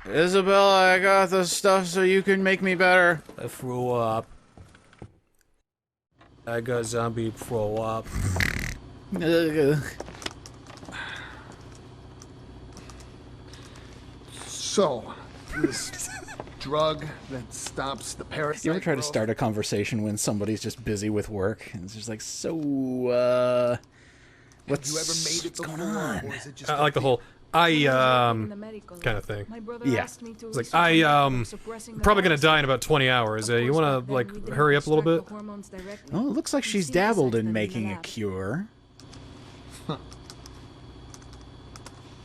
Isabella, I got the stuff so you can make me better. I threw up. I got zombie throw up. So, this drug that stops the parasite. You ever try to growth? start a conversation when somebody's just busy with work? And it's just like, so, what's, Have you ever made it going before, on? or is it just I like the whole kind of thing. Yeah. It's like I'm probably gonna die in about 20 hours. You wanna like hurry up a little bit? Oh, it looks like she's dabbled in making a cure.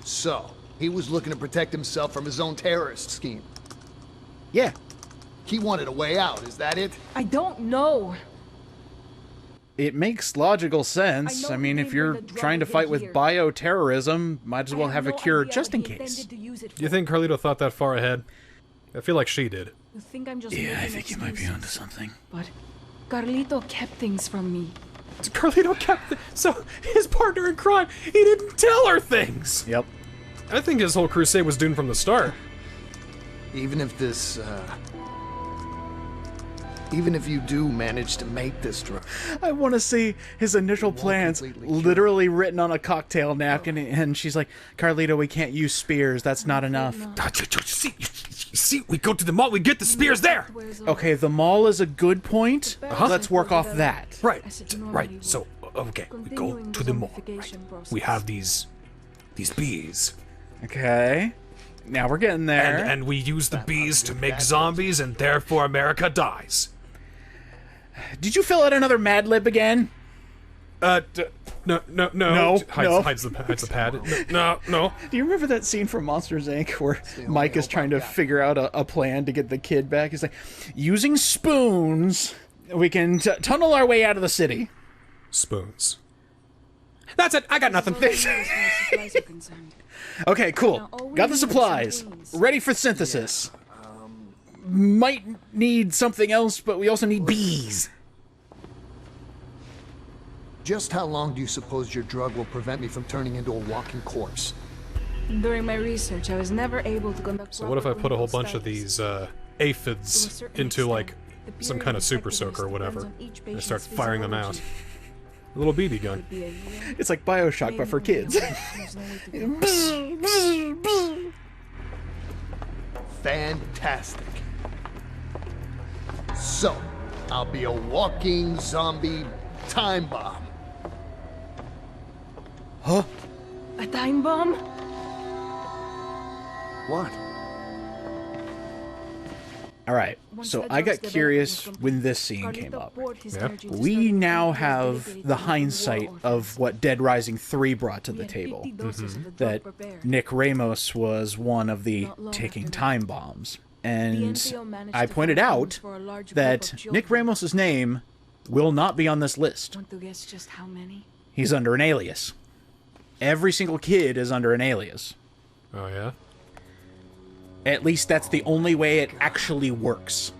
So, he was looking to protect himself from his own terrorist scheme. Yeah. He wanted a way out, is that it? I don't know. It makes logical sense. I mean, if you're trying to fight with bioterrorism, might as well have a cure just in case. Do you think Carlito thought that far ahead? I feel like she did. You think I'm just Yeah, I making think you might be excuses. onto something. But Carlito kept things from me. Carlito kept so his partner in crime, he didn't tell her things. Yep. I think his whole crusade was doomed from the start. Even if this, even if you do manage to make this drug, I want to see his initial plans completely cure. literally written on a cocktail napkin, and she's like, Carlito, we can't use spears. That's not enough. See, we go to the mall, we get the spears there. Okay, the mall is a good point. Let's work off that. Right, right. So, okay, we go to the mall. Right. We have these bees, Okay. Now we're getting there. and we use the bees to make zombies, and therefore America dies. Did you fill out another Mad Lib again? No. No, Hides the pad. No. Do you remember that scene from Monsters, Inc. where Mike is trying to figure out a plan to get the kid back? He's like, using spoons, we can tunnel our way out of the city. Spoons. That's it. I got nothing. Okay, cool. Got the supplies. Ready for synthesis. Might need something else, but we also need bees. just how long do you suppose your drug will prevent me from turning into a walking corpse? During my research, I was never able to conduct. So what if I put a whole bunch of these aphids into like some kind of super soaker or whatever, and start firing them out? A little BB gun. It's like Bioshock, but for kids. Fantastic. So, I'll be a walking zombie time bomb. Huh? A time bomb? What? Alright, so I got curious when this scene came up. Yeah. We now have the hindsight of what Dead Rising 3 brought to the table. That Nick Ramos was one of the ticking time bombs. And I pointed out that Nick Ramos's name will not be on this list. Want to guess just how many? He's under an alias. Every single kid is under an alias. Oh yeah? At least that's the only way it actually works.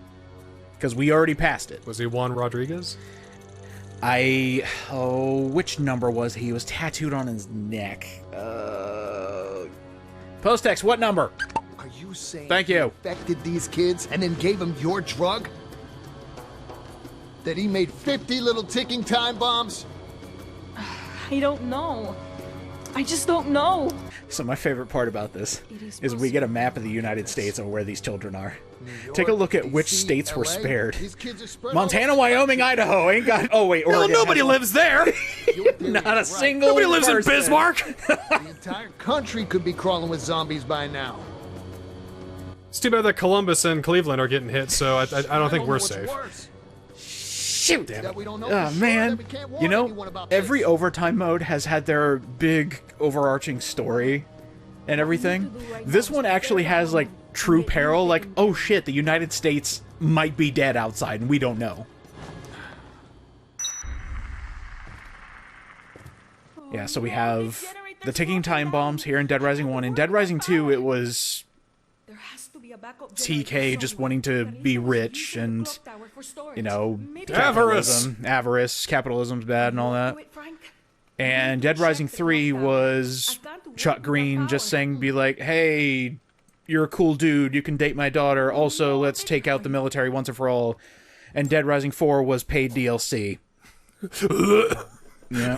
Because we already passed it. Was he Juan Rodriguez? Which number was he? He was tattooed on his neck. Post-text, what number? Are you saying Thank he you. infected these kids and then gave them your drug? That he made 50 little ticking time bombs? I don't know. I just don't know. So my favorite part about this is we get a map of the United States of where these children are. Take a look at which DC, states were LA. spared. These kids are spread Montana, all over. Wyoming, Idaho ain't got... Oh, wait, Well, Oregon. nobody lives there. Your theory Not a is right. single Nobody lives in person. Bismarck. The entire country could be crawling with zombies by now. It's too bad that Columbus and Cleveland are getting hit, so I don't think we're What's safe. worse? Shoot! That we don't know Oh, for sure, man. that we can't warn You know, anyone about every this. overtime mode has had their big overarching story and everything. This one actually has, like, true peril. Like, oh shit, the United States might be dead outside and we don't know. Yeah, so we have the ticking time bombs here in Dead Rising 1. In Dead Rising 2, it was There has to be a backup TK generator just somewhere. wanting to be rich and, Clock tower for storage. you know, Maybe Avarice. Avarice, capitalism's bad and all that. Do it, Frank. And Dead Rising 3 was Chuck Green just saying, be like, hey, you're a cool dude, you can date my daughter, also let's take out the military once and for all. And Dead Rising 4 was paid DLC. Yeah,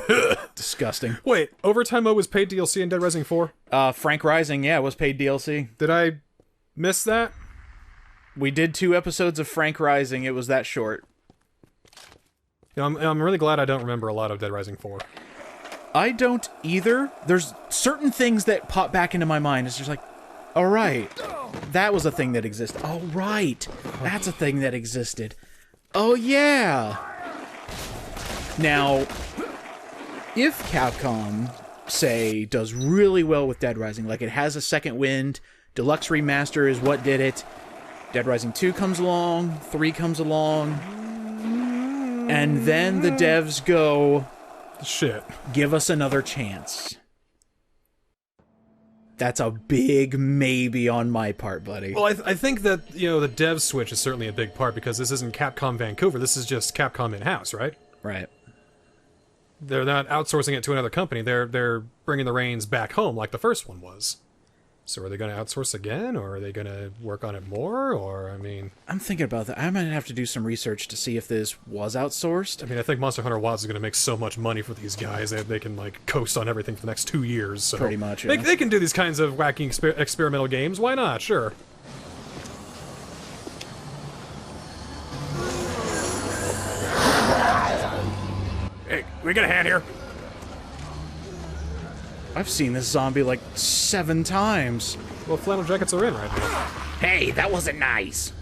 disgusting. Wait, Overtime Mode was paid DLC in Dead Rising 4? Frank Rising, yeah, was paid DLC. Did I miss that? We did 2 episodes of Frank Rising, it was that short. You know, I'm really glad I don't remember a lot of Dead Rising 4. I don't either. There's certain things that pop back into my mind. It's just like, all right, that was a thing that existed. All right, that's a thing that existed. Oh, yeah. Now, if Capcom, say, does really well with Dead Rising, like it has a second wind, Deluxe Remaster is what did it, Dead Rising 2 comes along, 3 comes along, and then the devs go, shit, give us another chance. That's a big maybe on my part, buddy. Well, I think that, you know, the dev switch is certainly a big part, because this isn't Capcom Vancouver, this is just Capcom in-house, right? Right. They're not outsourcing it to another company, they're bringing the reins back home like the first one was. So are they going to outsource again, or are they going to work on it more, or, I mean... I'm thinking about that. I might have to do some research to see if this was outsourced. I mean, I think Monster Hunter Wilds is going to make so much money for these guys that they can, like, coast on everything for the next 2 years, so... Pretty much, yeah. They can do these kinds of wacky experimental games, why not? Sure. Hey, we got a hand here. I've seen this zombie like 7 times. Well, flannel jackets are in right now. Hey, that wasn't nice.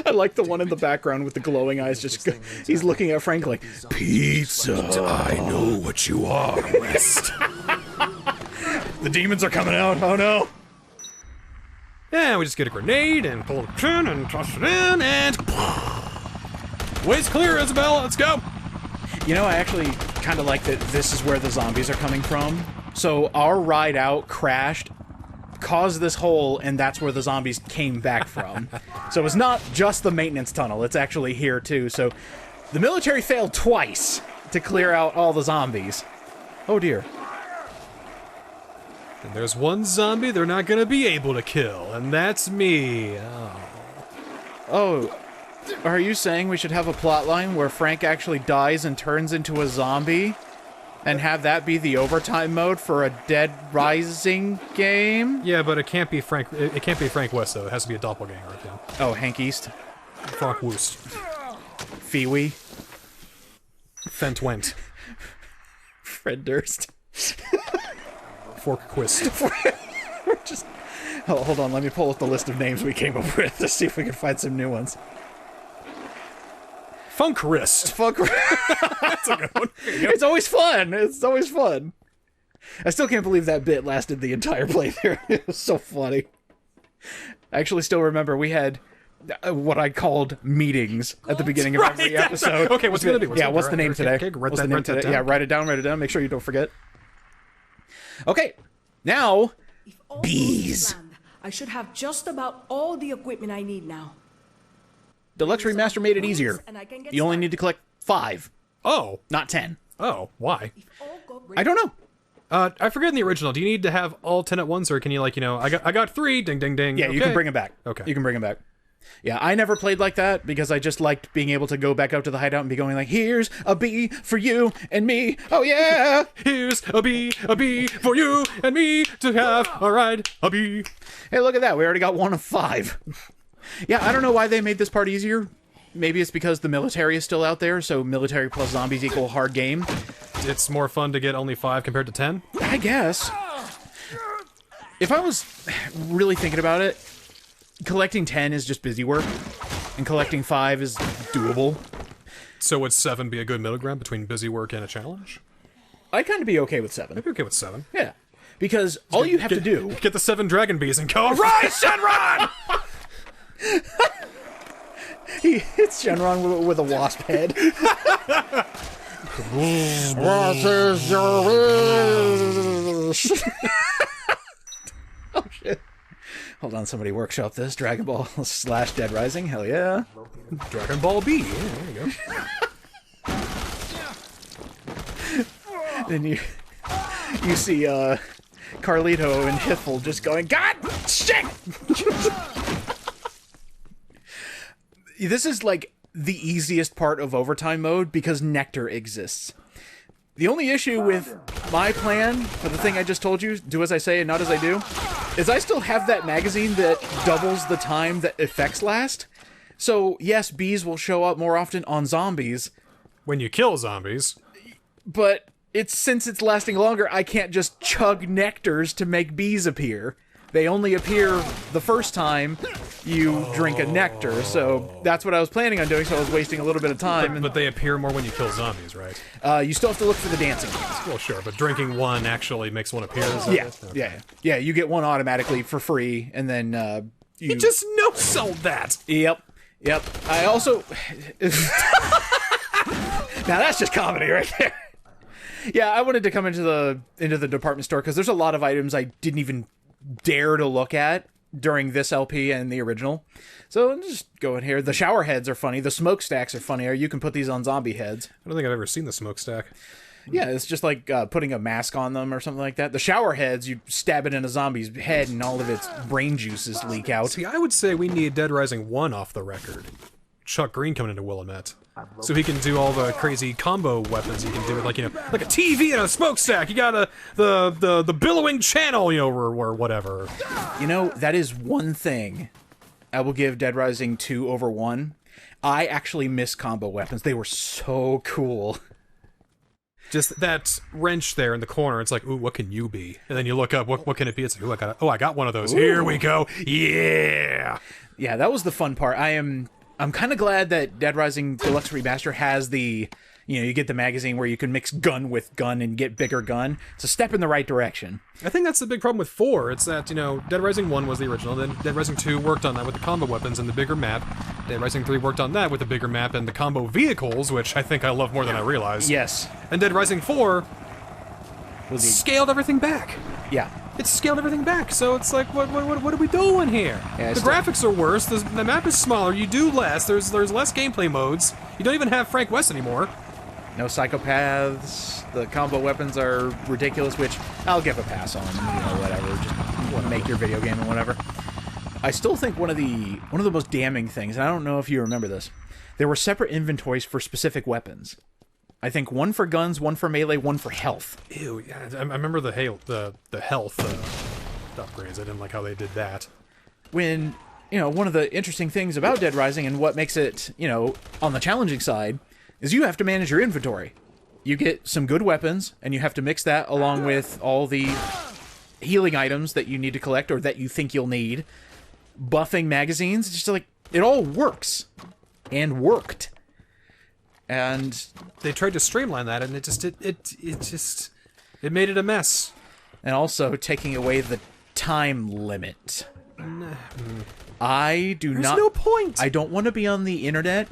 I like the one in the background with the glowing eyes. Just he's looking at Frank like, pizza. I know what you are, West. The demons are coming out. Oh no. Yeah, we just get a grenade and pull the pin and toss it in and... Way's clear, Isabel, let's go! You know, I actually kind of like that this is where the zombies are coming from. So our ride out crashed, caused this hole, and that's where the zombies came back from. So it's not just the maintenance tunnel, it's actually here too. So the military failed twice to clear out all the zombies. Oh dear. And there's one zombie they're not gonna be able to kill, and that's me. Oh, are you saying we should have a plotline where Frank actually dies and turns into a zombie? And have that be the overtime mode for a Dead Rising game? Yeah, but it can't be Frank. It can't be Frank West though. It has to be a doppelganger of him. Oh, Hank East, Frank Woost, Fee-wee, Fent Went, Fred Durst, Forkquist. Just hold on. Let me pull up the list of names we came up with to see if we can find some new ones. Funkrist. That's a good one. It's always fun. It's always fun. I still can't believe that bit lasted the entire playthrough. It was so funny. I actually still remember we had what I called meetings at the beginning of every episode. Okay, what's it going to be? What's the name today? Okay, what's the name today? Yeah, write it down. Make sure you don't forget. Okay, now, bees. I should have just about all the equipment I need now. Deluxe Remaster made it easier. You only need to collect 5. Oh. Not 10. Oh, why? I don't know. I forget in the original, do you need to have all 10 at once, or can you, like, you know, I got 3, ding, ding, ding. Yeah, okay. You can bring them back. Okay. You can bring them back. Yeah, I never played like that because I just liked being able to go back out to the hideout and be going like, here's a bee for you and me. Oh, yeah. Here's a bee for you and me to have. All right, a bee. Hey, look at that. We already got 1 of 5. Yeah, I don't know why they made this part easier. Maybe it's because the military is still out there, so military plus zombies equal hard game. It's more fun to get only 5 compared to 10? I guess. If I was really thinking about it, collecting 10 is just busy work, and collecting 5 is doable. So would 7 be a good middle ground between busy work and a challenge? I'd kind of be okay with 7. I'd be okay with 7. Yeah. Because all you have to do... Get the 7 dragon bees and go, rise, Shenron! He hits Shenron with a wasp head. What is your wish? Oh shit. Hold on, somebody workshop this. Dragon Ball / Dead Rising, hell yeah. Dragon Ball B, yeah, there you go. then you see Carlito and Hiffle just going, God shit! This is like the easiest part of overtime mode because Nectar exists. The only issue with my plan for the thing I just told you, do as I say and not as I do, is I still have that magazine that doubles the time that effects last. So, yes, bees will show up more often on zombies. When you kill zombies. But since it's lasting longer, I can't just chug nectars to make bees appear. They only appear the first time you drink a nectar, so that's what I was planning on doing, so I was wasting a little bit of time. But they appear more when you kill zombies, right? You still have to look for the dancing ones. Well, sure, but drinking one actually makes one appear. Yeah, yeah, you get one automatically for free, and then you just no-sold that! Yep. I also... Now that's just comedy right there. Yeah, I wanted to come into the department store, because there's a lot of items I didn't even dare to look at during this LP and the original. So I'll just go in here. The shower heads are funny. The smokestacks are funny. Or you can put these on zombie heads. I don't think I've ever seen the smokestack. Yeah, it's just like putting a mask on them or something like that. The shower heads, you stab it in a zombie's head and all of its brain juices leak out. See, I would say we need Dead Rising 1 off the record. Chuck Green coming into Willamette. So he can do all the crazy combo weapons he can do with, like, you know, like a TV and a smokestack. You got the billowing channel, you know, or whatever. You know, that is one thing I will give Dead Rising 2 over 1. I actually miss combo weapons. They were so cool. Just that wrench there in the corner. It's like, ooh, what can you be? And then you look up, what can it be? It's like, ooh, I got one of those. Ooh. Here we go. Yeah. Yeah, that was the fun part. I'm kind of glad that Dead Rising Deluxe Remaster has the, you know, you get the magazine where you can mix gun with gun and get bigger gun. It's a step in the right direction. I think that's the big problem with 4. It's that, you know, Dead Rising 1 was the original, then Dead Rising 2 worked on that with the combo weapons and the bigger map. Dead Rising 3 worked on that with the bigger map and the combo vehicles, which I think I love more than I realized. Yes. And Dead Rising 4 scaled everything back. Yeah. It's scaled everything back, so it's like, what are we doing here? Yeah, the graphics are worse, the map is smaller, you do less, there's less gameplay modes, you don't even have Frank West anymore. No psychopaths, the combo weapons are ridiculous, which I'll give a pass on, you know, whatever, just make your video game and whatever. I still think one of the most damning things, and I don't know if you remember this, there were separate inventories for specific weapons. I think one for guns, one for melee, one for health. Ew, yeah, I remember the health upgrades. I didn't like how they did that. When, you know, one of the interesting things about Dead Rising and what makes it, you know, on the challenging side, is you have to manage your inventory. You get some good weapons, and you have to mix that along with all the healing items that you need to collect or that you think you'll need. Buffing magazines, it's just like, it all works. And worked. And they tried to streamline that, and it made it a mess. And also taking away the time limit. There's no point. I don't want to be on the internet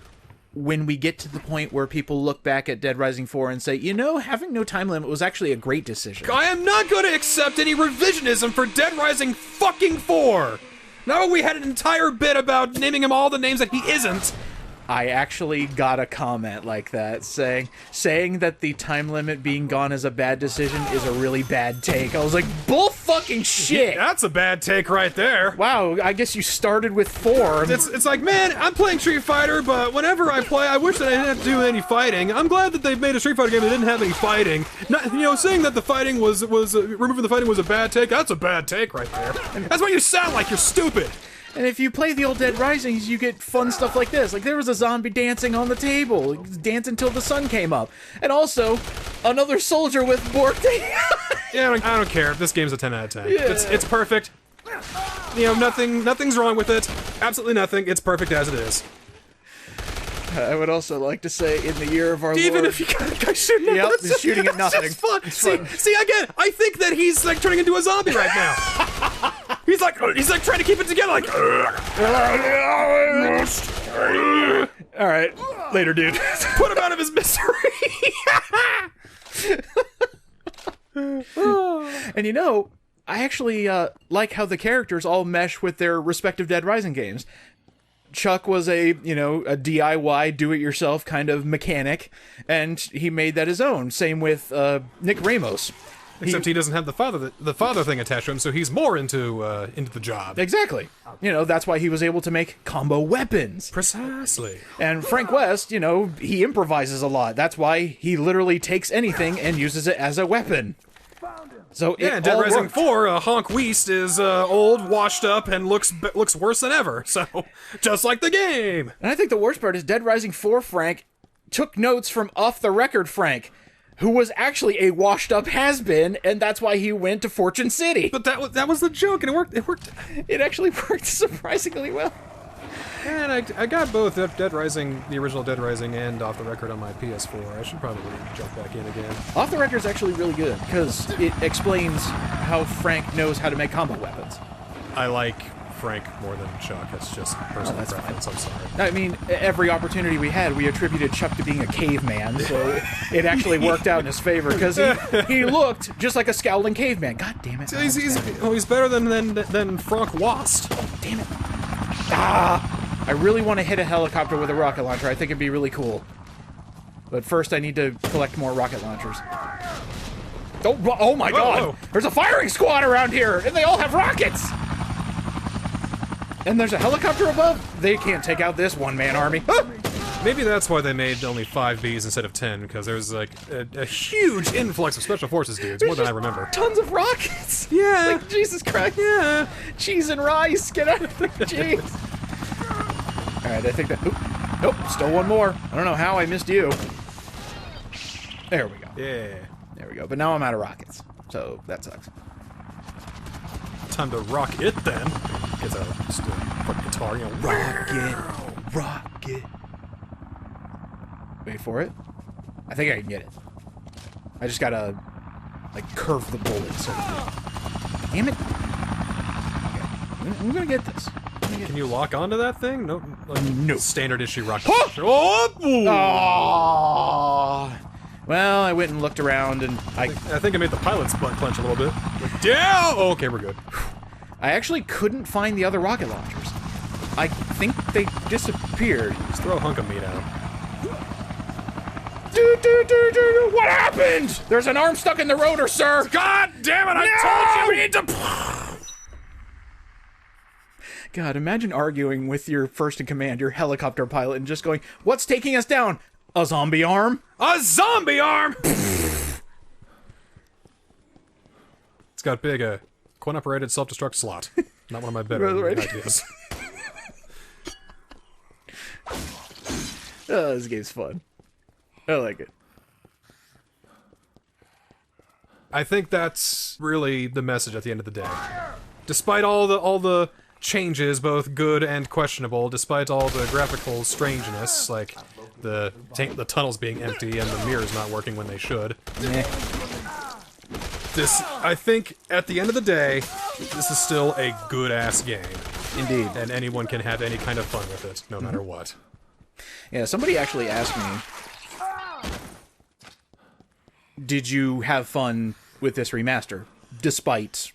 when we get to the point where people look back at Dead Rising 4 and say, you know, having no time limit was actually a great decision. I am not going to accept any revisionism for Dead Rising fucking 4. Now we had an entire bit about naming him all the names that he isn't. I actually got a comment like that saying that the time limit being gone is a bad decision is a really bad take. I was like, bull fucking shit. That's a bad take right there. Wow, I guess you started with 4. It's like, man, I'm playing Street Fighter, but whenever I play, I wish that I didn't have to do any fighting. I'm glad that they've made a Street Fighter game that didn't have any fighting. Not, you know, saying that the fighting removing the fighting was a bad take, that's a bad take right there. That's what you sound like, you're stupid. And if you play the old Dead Risings, you get fun stuff like this. Like, there was a zombie dancing on the table. Dancing until the sun came up. And also, another soldier with Borte. Yeah, I don't care. This game's a 10 out of 10. Yeah. It's perfect. You know, nothing's wrong with it. Absolutely nothing. It's perfect as it is. I would also like to say, in the year of our Even Lord... if you got a guy shooting at he's shooting at nothing. It's fun. See, again, I think that he's, like, turning into a zombie right now. He's like trying to keep it together, like... All right, later, dude. Put him out of his misery. And you know, I actually like how the characters all mesh with their respective Dead Rising games. Chuck was a DIY, do-it-yourself kind of mechanic, and he made that his own. Same with Nick Ramos. Except he doesn't have the father thing attached to him, so he's more into the job. Exactly. That's why he was able to make combo weapons. Precisely. And Frank West, he improvises a lot. That's why he literally takes anything and uses it as a weapon. So yeah, it Dead all Rising worked. 4, Honk Weast is old, washed up, and looks worse than ever. So, just like the game. And I think the worst part is Dead Rising 4 Frank took notes from Off the Record Frank, who was actually a washed-up has-been, and that's why he went to Fortune City. But that was the joke, and it worked. It actually worked surprisingly well. And I got both Dead Rising, the original Dead Rising, and Off the Record on my PS4. I should probably jump back in again. Off the Record is actually really good, because it explains how Frank knows how to make combo weapons. I like Frank more than Chuck. That's just personal that's preference. I'm sorry. I mean, every opportunity we had, we attributed Chuck to being a caveman, so it actually worked out in his favor, because he looked just like a scowling caveman. God damn it. He's better than Frank Wast. Damn it. I really want to hit a helicopter with a rocket launcher. I think it'd be really cool. But first, I need to collect more rocket launchers. Oh my god! Whoa. There's a firing squad around here, and they all have rockets! And there's a helicopter above? They can't take out this one-man army. Ah! Maybe that's why they made only 5 Bs instead of 10, because there's like a huge influx of special forces dudes, more than I remember. Tons of rockets! Yeah. Like, Jesus Christ. Yeah. Cheese and rice, get out of the cheese. Alright, I think that... Nope, still one more. I don't know how I missed you. There we go. Yeah. There we go. But now I'm out of rockets. So, that sucks. Time to rock it then. Gets a fucking guitar, Rocket. Wait for it. I think I can get it. I just gotta, like, curve the bullet, so to speak. Damn it. Okay. I'm gonna get this. Can you lock onto that thing? No. Like, No. Standard issue rocket. Huh! Oh! Well, I went and looked around, and I think I made the pilot's butt clench a little bit. Like, down! Oh, okay, we're good. I actually couldn't find the other rocket launchers. I think they disappeared. Just throw a hunk of meat at him. What happened? There's an arm stuck in the rotor, sir! God damn it, I told you we need to... God, imagine arguing with your first-in-command, your helicopter pilot, and just going, what's taking us down? A zombie arm? A zombie arm! It's got big, coin-operated self-destruct slot. Not one of my better ideas. Oh, this game's fun. I like it. I think that's really the message at the end of the day. Despite all the changes, both good and questionable, despite all the graphical strangeness, like the tunnels being empty and the mirrors not working when they should. I think, at the end of the day, this is still a good-ass game. Indeed. And anyone can have any kind of fun with it, no matter what. Yeah, somebody actually asked me, did you have fun with this remaster, despite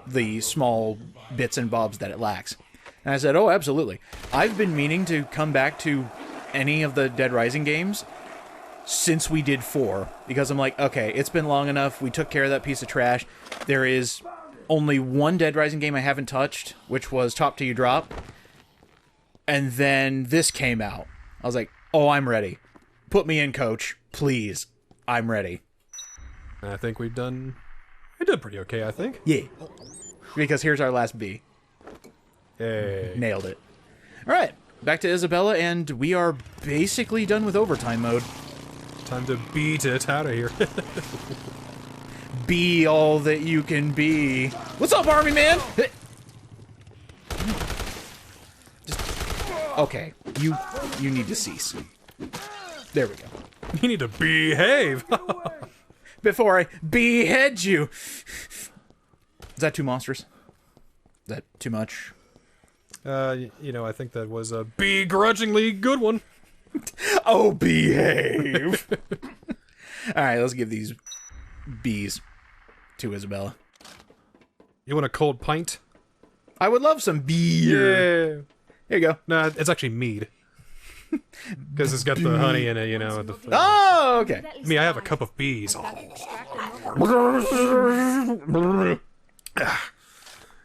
the small bits and bobs that it lacks? And I said, oh, absolutely. I've been meaning to come back to any of the Dead Rising games since we did 4, because I'm like, okay, it's been long enough, we took care of that piece of trash. There is only one Dead Rising game I haven't touched, which was Top Till You Drop, and then this came out. I was like, oh, I'm ready. Put me in, coach. Please. I'm ready. I think we did pretty okay, I think. Yeah. Because here's our last B. Hey. Nailed it. Alright, back to Isabella, and we are basically done with overtime mode. Time to beat it out of here. Be all that you can be. What's up, Army Man? Just... Okay, you need to cease. There we go. You need to behave. Before I behead you. Is that too monstrous? Is that too much? I think that was a begrudgingly good one. Oh, behave. Alright, let's give these B's to Isabella. You want a cold pint? I would love some beer. Yeah. Here you go. Nah, it's actually mead. Because it's got the honey in it, you know. Oh, okay. Me, I have a cup of bees. Gotta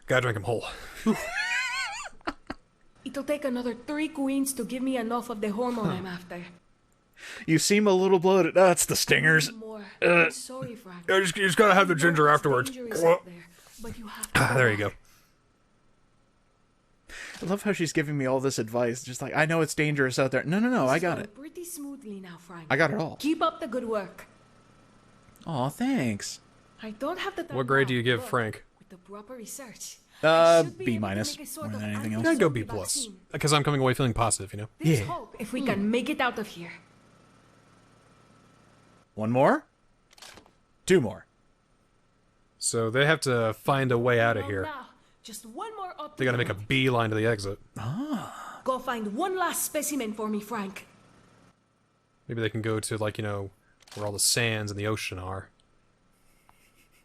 drink them whole. It'll take another 3 queens to give me enough of the hormone I'm after. You seem a little bloated. Oh, it's the stingers. More. I'm sorry, Frank. You just gotta have the ginger afterwards. There you go. I love how she's giving me all this advice. Just like, I know it's dangerous out there. No, I got it. Pretty smoothly now, Frank. I got it all. Keep up the good work. Aw, thanks. I don't have the time What grade now, do you give but Frank? With the proper research, I should be B able to minus, make a sort more of than anything else. I'd go B+. anti-zombie vaccine. Because I'm coming away feeling positive, you know? There's Yeah. hope if we can make it out of here. One more? 2 more. So they have to find a way out of here. Now, just one more up. They gotta make a beeline to the exit. Go find one last specimen for me, Frank. Maybe they can go to, like, you know, where all the sands and the ocean are.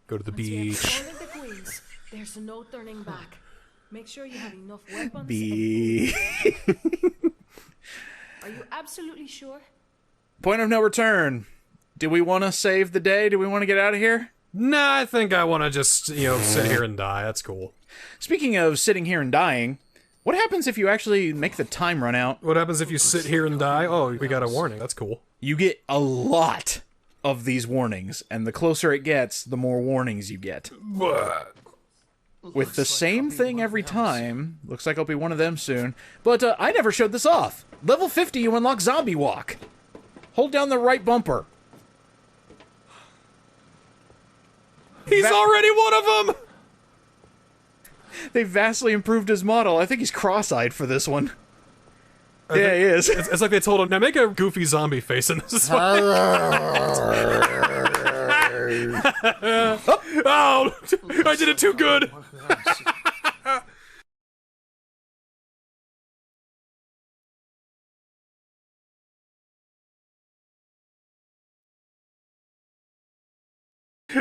Go to the Once we have beach. cornered the queens, there's no turning back. Make sure you have enough weapons. B. Are you absolutely sure? Point of no return. Do we want to save the day? Do we want to get out of here? Nah, I think I want to just, you know, sit here and die. That's cool. Speaking of sitting here and dying, what happens if you actually make the time run out? What happens if you sit here and die? Oh, we got a warning. That's cool. You get a lot of these warnings, and the closer it gets, the more warnings you get. With the same thing every time. Looks like I'll be one of them soon. But I never showed this off. Level 50, you unlock Zombie Walk. Hold down the right bumper. He's already one of them! They vastly improved his model. I think he's cross-eyed for this one. Yeah, he is. It's like they told him, now make a goofy zombie face in this one. Oh, I did it too good.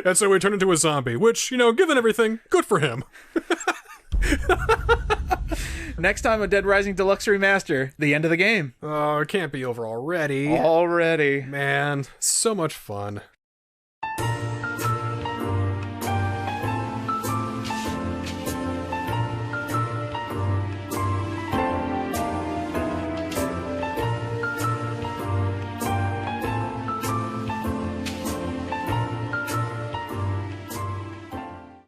And so he turned into a zombie, which, you know, given everything, good for him. Next time on Dead Rising Deluxe Remaster, the end of the game. Oh, it can't be over already. Already. Man, so much fun.